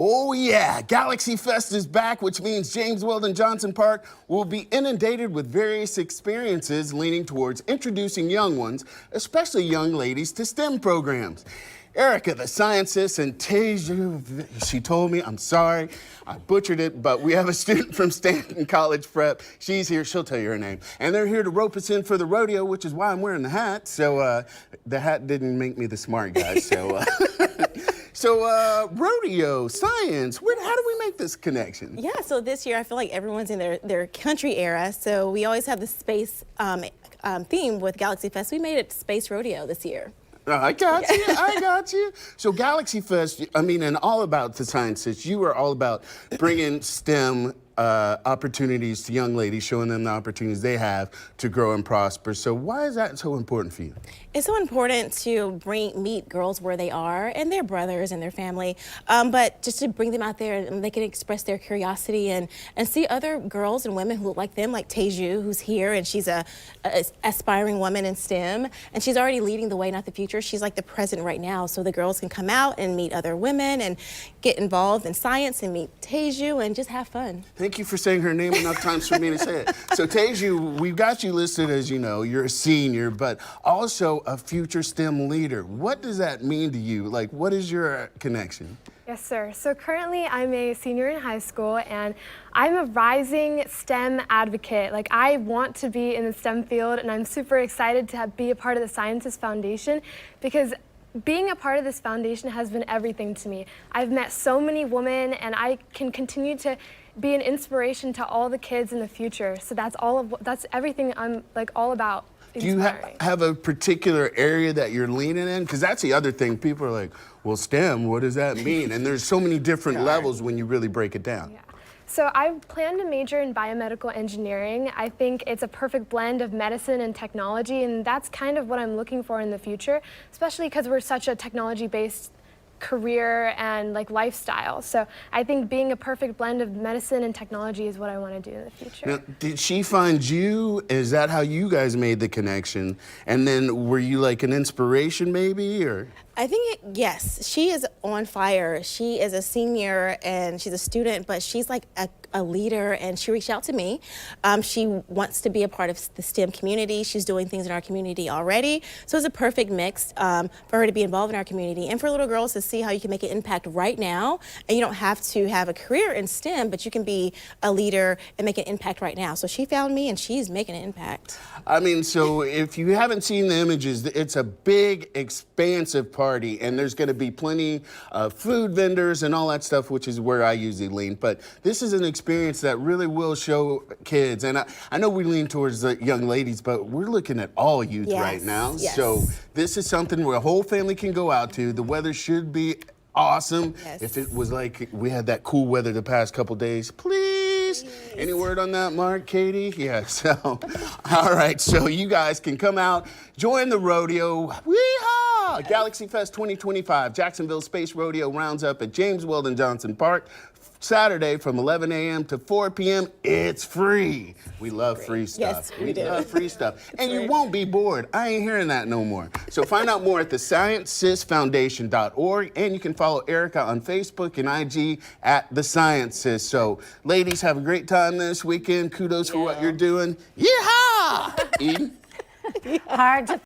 Oh yeah, Galaxy Fest is back, which means James Weldon Johnson Park will be inundated with various experiences leaning towards introducing young ones, especially young ladies, to STEM programs. Erica, the scientist, and Teju, she told me, I'm sorry, I butchered it, but we have a student from Stanton College Prep. She's here, she'll tell you her name. And they're here to rope us in for the rodeo, which is why I'm wearing the hat. So the hat didn't make me the smart guy, so... So, rodeo, science, how do we make this connection? Yeah, so this year I feel like everyone's in their country era, so we always have the space theme with Galaxy Fest. We made it Space Rodeo this year. I got you, I got you. So Galaxy Fest, I mean, and all about the sciences, you are all about bringing STEM opportunities to young ladies, showing them the opportunities they have to grow and prosper. So why is that so important for you? It's so important to meet girls where they are and their brothers and their family, but just to bring them out there and they can express their curiosity and see other girls and women who look like them, like Teju, who's here, and she's a aspiring woman in STEM, and she's already leading the way, not the future. She's like the present right now, so the girls can come out and meet other women and get involved in science and meet Teju and just have fun. Thank you for saying her name enough times for me to say it. So Teju, we've got you listed as, you know, you're a senior, but also a future STEM leader. What does that mean to you? Like, what is your connection? Yes, sir. So currently I'm a senior in high school and I'm a rising STEM advocate. Like, I want to be in the STEM field and I'm super excited to be a part of the Sciences Foundation because being a part of this foundation has been everything to me. I've met so many women and I can continue to be an inspiration to all the kids in the future. So that's everything I'm like all about. Do you have a particular area that you're leaning in? Because that's the other thing. People are like, well, STEM, what does that mean? And there's so many different levels when you really break it down. Yeah. So I plan to major in biomedical engineering. I think it's a perfect blend of medicine and technology, and that's kind of what I'm looking for in the future, especially because we're such a technology-based career and like lifestyle. So I think being a perfect blend of medicine and technology is what I want to do in the future. Now, did she find you? Is that how you guys made the connection? And then were you like an inspiration maybe, or? I think, yes, she is on fire. She is a senior and she's a student, but she's like a leader, and she reached out to me. She wants to be a part of the STEM community. She's doing things in our community already. So it's a perfect mix for her to be involved in our community and for little girls to see how you can make an impact right now. And you don't have to have a career in STEM, but you can be a leader and make an impact right now. So she found me and she's making an impact. I mean, so if you haven't seen the images, it's a big, expansive party, and there's going to be plenty of food vendors and all that stuff, which is where I usually lean. But this is an experience that really will show kids, and I know we lean towards the young ladies, but we're looking at all youth right now. Yes. So this is something where a whole family can go out to. The weather should be awesome. Yes. If it was like we had that cool weather the past couple days, please. Any word on that, Mark, Katie? Yeah, so, all right, so you guys can come out, join the rodeo. Wee-haw! Galaxy Fest 2025, Jacksonville Space Rodeo rounds up at James Weldon Johnson Park. Saturday from 11 a.m. to 4 p.m. It's free. We love free stuff. Yes, we do. Love free stuff. And you won't be bored. I ain't hearing that no more. So find out more at thesciencesfoundation.org, and you can follow Erica on Facebook and IG at The Sciences. So ladies, have a great time this weekend. Kudos for what you're doing. Yeehaw! Eden? Hard to